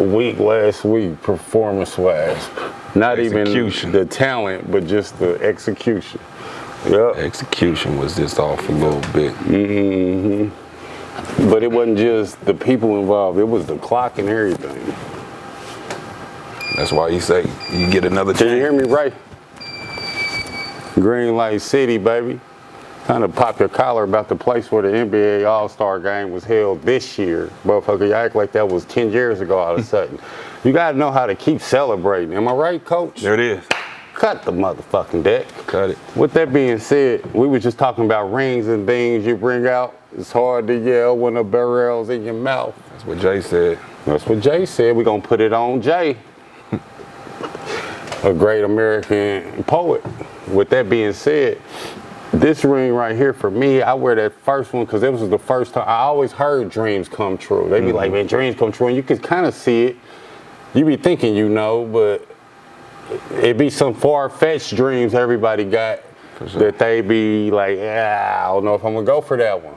week last week, performance-wise. Not even the talent, but just the execution. Yep. Execution was just off a little bit. Mm-hmm. But it wasn't just the people involved. It was the clock and everything. That's why you say you get another chance. Can you hear me right? Green Light City, baby. Kind of pop your collar about the place where the NBA All-Star game was held this year. Motherfucker, you act like that was 10 years ago all of a sudden. You got to know how to keep celebrating. Am I right, Coach? There it is. Cut the motherfucking deck. Cut it. With that being said, we were just talking about rings and things you bring out. It's hard to yell when a barrel's in your mouth. That's what Jay said. That's what Jay said. We're going to put it on Jay. A great American poet. With that being said, this ring right here for me, I wear that first one because it was the first time. I always heard dreams come true. They be like, man, dreams come true. And you could kind of see it. You be thinking you know, but it be some far-fetched dreams everybody got that they be like, I don't know if I'm going to go for that one.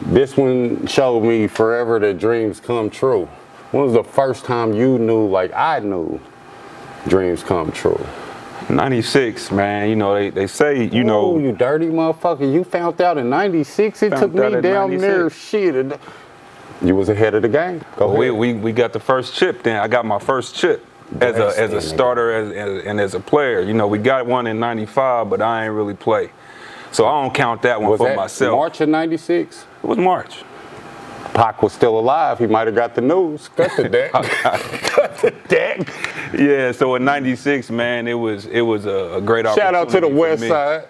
This one showed me forever that dreams come true. When was the first time you knew, like I knew, dreams come true? 96, man. You know, they say, you know. You dirty motherfucker. You found out in 96. It took me down there. Shit. You was ahead of the game. Go ahead. We got the first chip then. I got my first chip as a starter and as a player. You know, we got one in 95, but I ain't really play. So I don't count that one for myself. March of 96? It was March. Pac was still alive. He might have got the news. Cut the deck. Cut the deck. Yeah, so in 96, man, it was a great opportunity. Shout out to the West Side.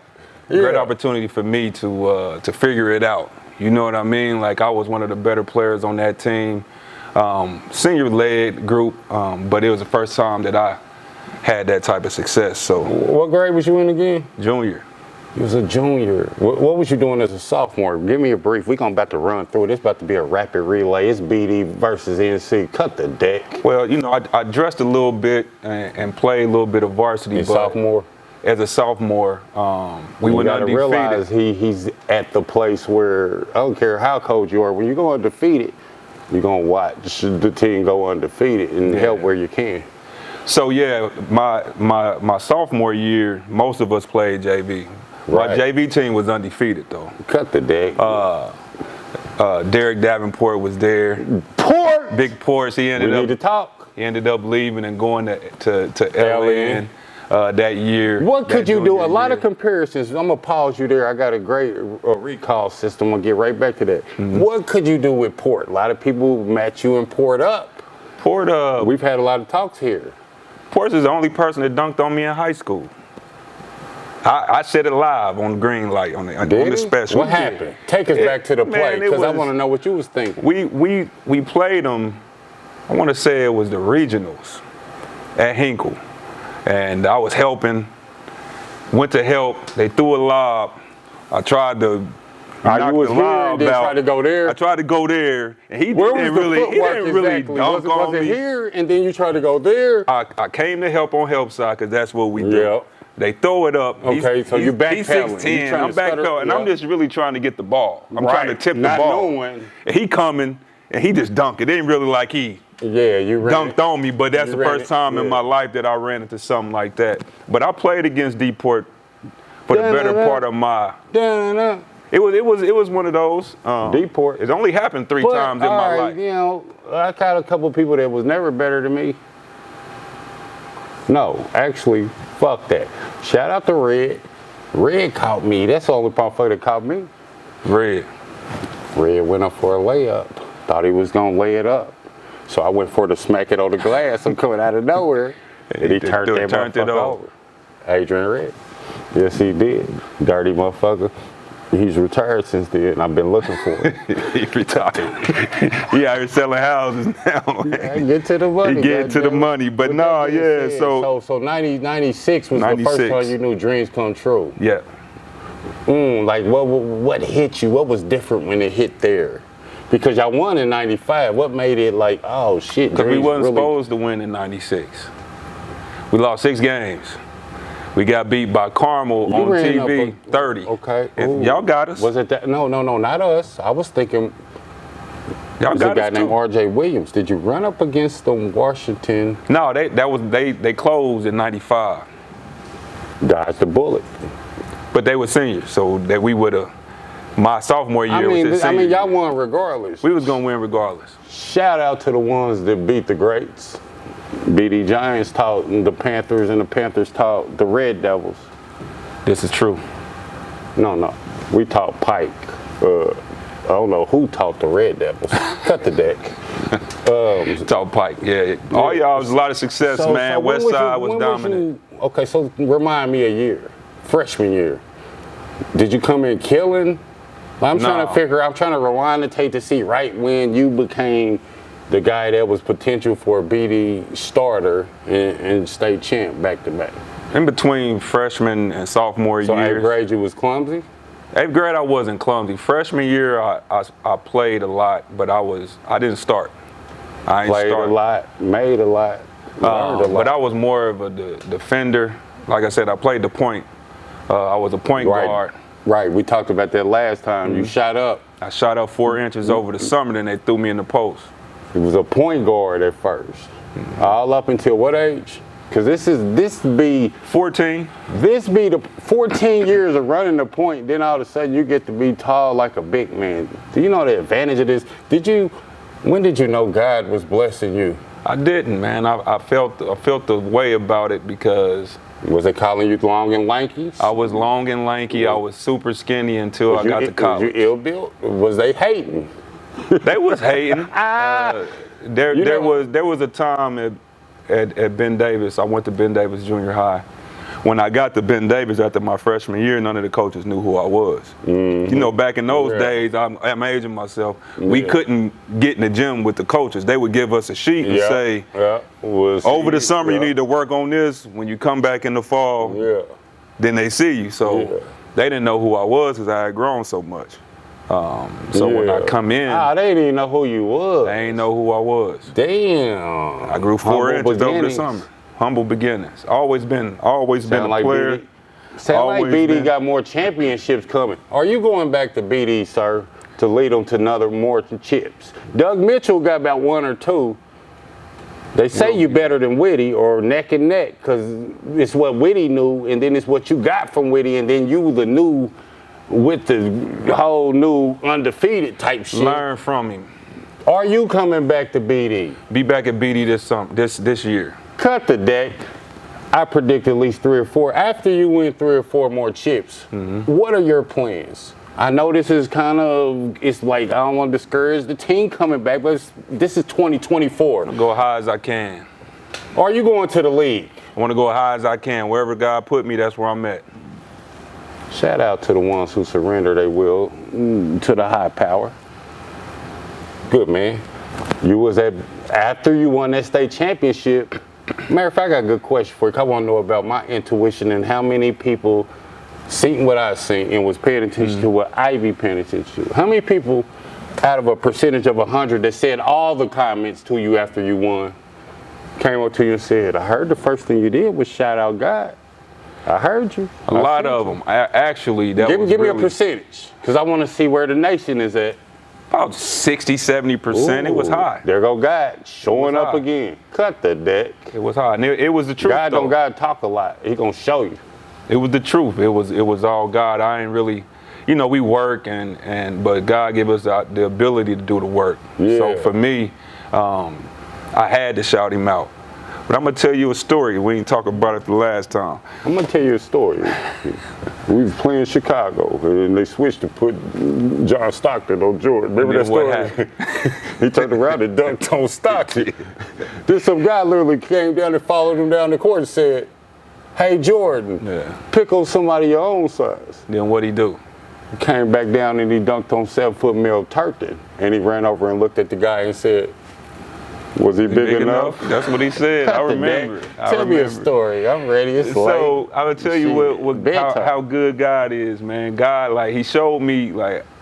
Great opportunity for me to figure it out. You know what I mean? Like, I was one of the better players on that team. Senior-led group, but it was the first time that I had that type of success. So, what grade was you in again? Junior. You was a junior. What was you doing as a sophomore? Give me a brief. We're about to run through it. It's about to be a rapid relay. It's BD versus NC. Cut the deck. Well, you know, I dressed a little bit and played a little bit of varsity. As sophomore? As a sophomore, we went undefeated. You got to realize he's at the place where, I don't care how cold you are, when you go undefeated, you're going to watch the team go undefeated and help where you can. So, yeah, my sophomore year, most of us played JV. Right. My JV team was undefeated, though. Cut the deck. Derek Davenport was there. Port! Big Ports. We need to talk. He ended up leaving and going to LA that year. What could you do? A lot of comparisons. I'm going to pause you there. I got a great recall system. I'm going to get right back to that. Mm-hmm. What could you do with Port? A lot of people match you and Port up. Port, we've had a lot of talks here. Port is the only person that dunked on me in high school. I said it live on the green light on the special. What happened? Take us back to the play, because I want to know what you was thinking. We played them. I want to say it was the regionals at Hinkle, and I was helping. Went to help. They threw a lob. I tried to knock the lob out. Tried to go there. I tried to go there, and he didn't really dunk on me. Was it here, and then you tried to go there? I came to help on help side because that's what we do. Yep. They throw it up. Okay, so you're backpedaling. He's 6'10", I'm backpedaling, and I'm just really trying to get the ball. I'm trying to tip the ball. And he coming, and he just dunked. It ain't really like he dunked on me, but that's the first time in my life that I ran into something like that. But I played against D-Port for the better part of my. It was one of those. D-Port. It's only happened 3 times in my life. You know, I caught a couple of people that was never better than me. No, actually, fuck that. Shout out to Red. Red caught me. That's the only motherfucker that caught me. Red went up for a layup. Thought he was going to lay it up. So I went for to smack it on the glass. I'm coming out of nowhere. And he turned that motherfucker over. Adrian Red. Yes, he did. Dirty motherfucker. He's retired since then. I've been looking for him. He retired. He out here selling houses now. Yeah, get to the money. He get to the money. But no, yeah. So 96 was 96. The first time you knew dreams come true. Yeah. Like what hit you? What was different when it hit there? Because y'all won in 95. What made it like, oh shit? Because we wasn't supposed to win in 96. We lost 6 games. We got beat by Carlisle on TV, 30. Okay. Y'all got us. Was it that? No, not us. I was thinking Y'all There's a got guy us named too. R.J. Williams. Did you run up against them Washington? No, they closed in '95. Dodged the bullet. But they were seniors, so that we would have. My sophomore year was his senior y'all year. won regardless. We was gonna win regardless. Shout out to the ones that beat the greats. BD Giants taught the Panthers, and the Panthers taught the Red Devils. This is true. No, we taught Pike. I don't know who taught the Red Devils. Cut the deck. Taught Pike. Yeah. All y'all was a lot of success, man. West Side was dominant. Okay, so remind me a year. Freshman year. Did you come in killing? I'm trying to rewind the tape to see right when you became the guy that was potential for a BD starter and state champ back to back. In between freshman and sophomore years. So 8th grade you was clumsy? 8th grade I wasn't clumsy. Freshman year I played a lot, but I didn't start. I ain't played start. a lot, made a lot, learned a lot. But I was more of a defender. Like I said, I played the point. I was a point guard. Right, we talked about that last time. Mm-hmm. You shot up. I shot up 4 inches over the summer, then they threw me in the post. It was a point guard at first. Mm-hmm. All up until what age? Because this be 14. This be the 14 years of running the point, then all of a sudden you get to be tall like a big man. Do you know the advantage of this? When did you know God was blessing you? I didn't, man. I felt the way about it because. Was they calling you long and lanky? I was long and lanky. I was super skinny until I got to college. Was you ill-built? Was they hating? They was hating. There was a time at Ben Davis. I went to Ben Davis Junior High. When I got to Ben Davis after my freshman year, none of the coaches knew who I was. Mm-hmm. You know, back in those days, I'm aging myself. We couldn't get in the gym with the coaches. They would give us a sheet and say, over the summer you need to work on this. When you come back in the fall, then they see you. So they didn't know who I was because I had grown so much. When I come in, they didn't even know who you was. They didn't know who I was. Damn. I grew 4 inches over the summer. Humble beginnings. Always been a player. Sound like BD got more championships coming. Are you going back to BD, sir, to lead them to more chips? Doug Mitchell got about 1 or 2. They say you better than Whitty or neck and neck because it's what Whitty knew, and then it's what you got from Whitty, and then you the new with the whole new undefeated type shit. Learn from him. Are you coming back to BD? Be back at BD this year. Cut the deck. I predict at least 3 or 4. After you win 3 or 4 more chips, what are your plans? I know this is it's like I don't want to discourage the team coming back, but this is 2024. I'll go high as I can. Are you going to the league? I want to go high as I can. Wherever God put me, that's where I'm at. Shout out to the ones who surrender their will to the high power. Good, man. You was after you won that state championship. Matter of fact, I got a good question for you. I want to know about my intuition and how many people seen what I seen and was paying attention to what I be paying attention to. How many people out of a percentage of 100 that said all the comments to you after you won came up to you and said, I heard the first thing you did was shout out God. I heard you. A lot of them. Actually, that was Give me a percentage because I want to see where the nation is at. About 60, 70%. It was high. There go God showing up again. Cut the deck. It was high. And it was the truth. God talk a lot. He gonna show you. It was the truth. It was all God. I ain't really, we work but God gave us the ability to do the work. Yeah. So for me, I had to shout him out. But I'm gonna tell you a story. We didn't talk about it the last time. I'm gonna tell you a story. We was playing Chicago, and they switched to put John Stockton on Jordan. Remember that story? He turned around and dunked on Stockton. Then some guy literally came down and followed him down the court and said, "Hey Jordan, pick on somebody your own size." Then what'd he do? He came back down and he dunked on 7-foot Mel Turton, and he ran over and looked at the guy and said, was he big enough? That's what he said. I remember. Tell me a story. I'm ready. It's so I would tell you how good God is, man. God, he showed me,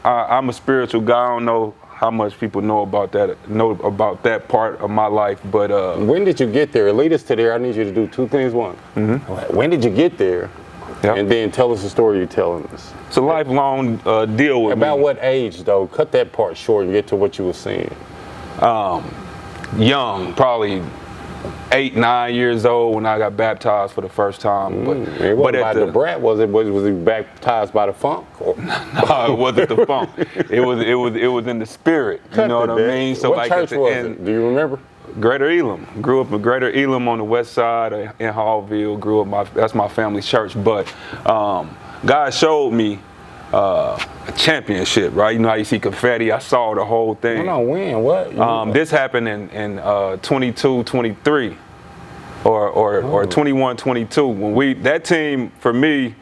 I'm a spiritual guy. I don't know how much people know about that part of my life, but when did you get there? Lead us to there. I need you to do 2 things. One, when did you get there? Yep. And then tell us the story you're telling us. It's a lifelong deal with me. About what age, though? Cut that part short and get to what you were saying. Young, probably 8, 9 years old when I got baptized for the first time. It wasn't by the brat, was it? Was he baptized by the funk? No, it wasn't the funk. It was in the spirit. You know what I mean? So what church was it? Do you remember? Greater Elam. Grew up in Greater Elam on the west side in Hallville. Grew up that's my family's church. But God showed me a championship, right? You know how you see confetti? I saw the whole thing. No, when? What? This happened in 22, 23, or 21, 22. When that team for me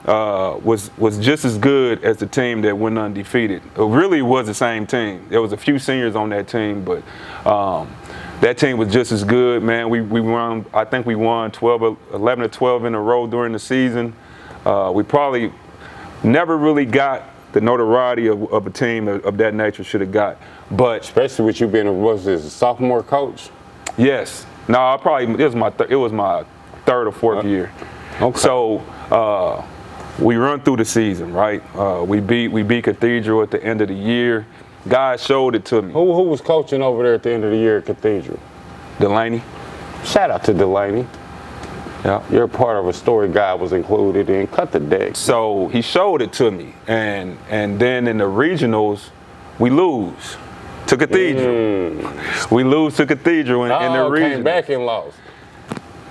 was just as good as the team that went undefeated. It really was the same team. There was a few seniors on that team, but that team was just as good, man. We won. I think we won 11 or 12 in a row during the season. We probably never really got the notoriety of a team of that nature should have got. But especially with you being a sophomore coach? Yes. No, it was my third or fourth year. Okay. So we run through the season, right? We beat Cathedral at the end of the year. God showed it to me. Who was coaching over there at the end of the year at Cathedral? Delaney. Shout out to Delaney. Yeah. You're part of a story God was included in. Cut the deck. So he showed it to me. And then in the regionals, we lose to Cathedral. We lose to Cathedral in the regionals. Came back and lost.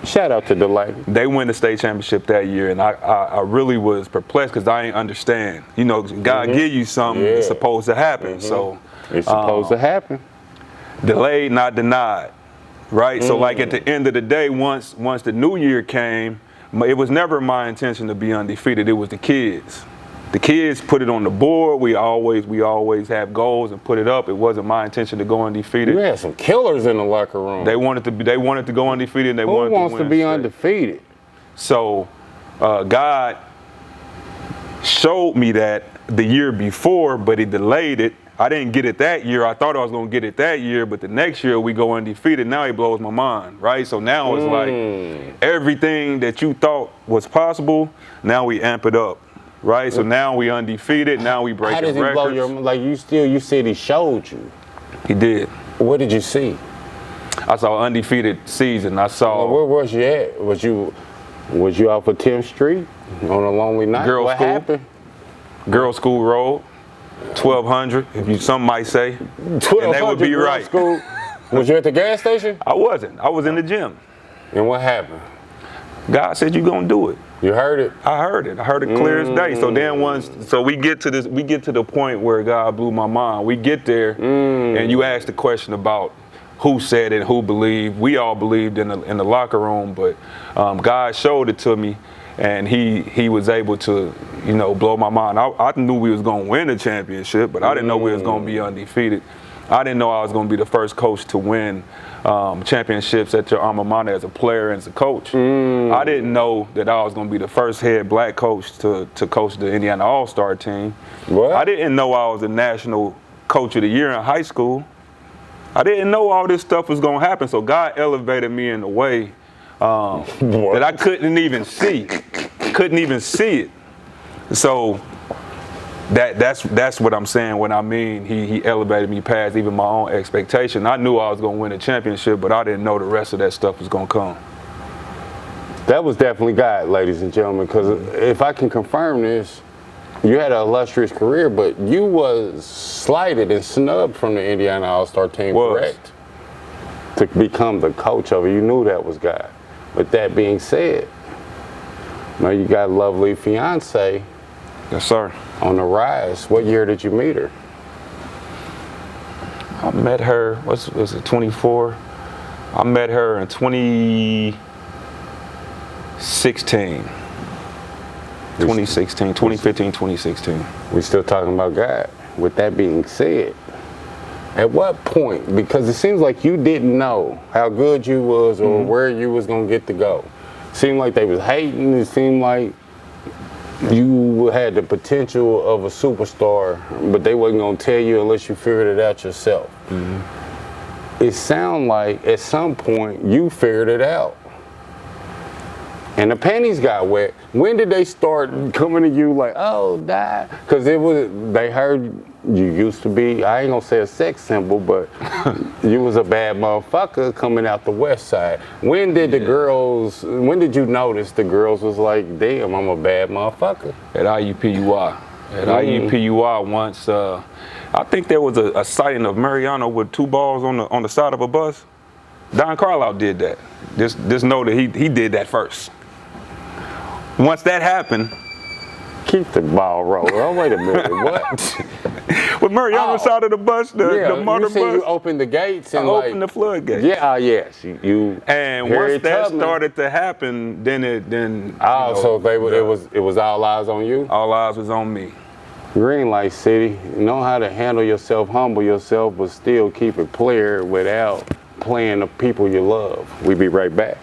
Shout out to Delaney. They win the state championship that year, and I really was perplexed because I didn't understand. You know, God give you something that's supposed to happen. So it's supposed to happen. Delayed, not denied. Right? So like at the end of the day, once the new year came, it was never my intention to be undefeated. It was the kids. The kids put it on the board. We always have goals and put it up. It wasn't my intention to go undefeated. You had some killers in the locker room. They wanted to go undefeated, and they wanted to win. Who wants to be undefeated? So God showed me that the year before, but he delayed it. I didn't get it that year. I thought I was going to get it that year, but the next year we go undefeated. Now he blows my mind, right? So now it's like everything that you thought was possible, now we amp it up, right? So now we undefeated. Now we breaking records. How does he blow your mind? Like you said he showed you. He did. What did you see? I saw undefeated season. I saw. Well, where was you at? Was you off of 10th Street on a lonely night? Girls' school. Happened? Girls' School Road. 1200, some might say, 1200, and they would be right. School. Was you at the gas station? I wasn't. I was in the gym. And what happened? God said you're gonna do it. You heard it? I heard it. I heard it clear as day. So then we get to the point where God blew my mind. We get there, and you ask the question about who said it, who believed. We all believed in the locker room, but God showed it to me. And he was able to, blow my mind. I knew we was going to win the championship, but I didn't know we was going to be undefeated. I didn't know I was going to be the first coach to win championships at your alma mater as a player and as a coach. I didn't know that I was going to be the first head black coach to coach the Indiana All-Star team. What? I didn't know I was the national coach of the year in high school. I didn't know all this stuff was going to happen. So God elevated me in a way that I couldn't even see. Couldn't even see it. So that's what I'm saying when I mean he elevated me past even my own expectation. I knew I was going to win a championship, but I didn't know the rest of that stuff was going to come. That was definitely God, ladies and gentlemen, because if I can confirm this, you had an illustrious career, but you was slighted and snubbed from the Indiana All-Star team, correct? To become the coach of it. You knew that was God. With that being said, now you got a lovely fiance. Yes, sir. On the rise. What year did you meet her? I met her, was it 24? I met her in 2016. 2015, 2016. We still talking about God. With that being said, at what point, because it seems like you didn't know how good you was or where you was going to get to go. Seemed like they was hating. It seemed like you had the potential of a superstar, but they wasn't going to tell you unless you figured it out yourself. It sounded like at some point you figured it out. and the panties got wet. When did they start coming to you like, oh, die? Because they heard you used to be, I ain't gonna say a sex symbol, but you was a bad motherfucker coming out the west side. When did when did you notice the girls was like, damn, I'm a bad motherfucker? At IUPUI. At IUPUI once, I think there was a sighting of Mariano with 2 balls on the side of a bus. Don Carlisle did that. Just know that he did that first. Once that happened, keep the ball rolling. Oh, wait a minute, what? With Mariano's side of the bus, the motor you bus. You opened the gates and opened the floodgates. Yeah, yes, you. And once that started to happen, then. So it was all eyes on you. All eyes was on me. Green Light City, you know how to handle yourself, humble yourself, but still keep it clear without playing the people you love. We be right back.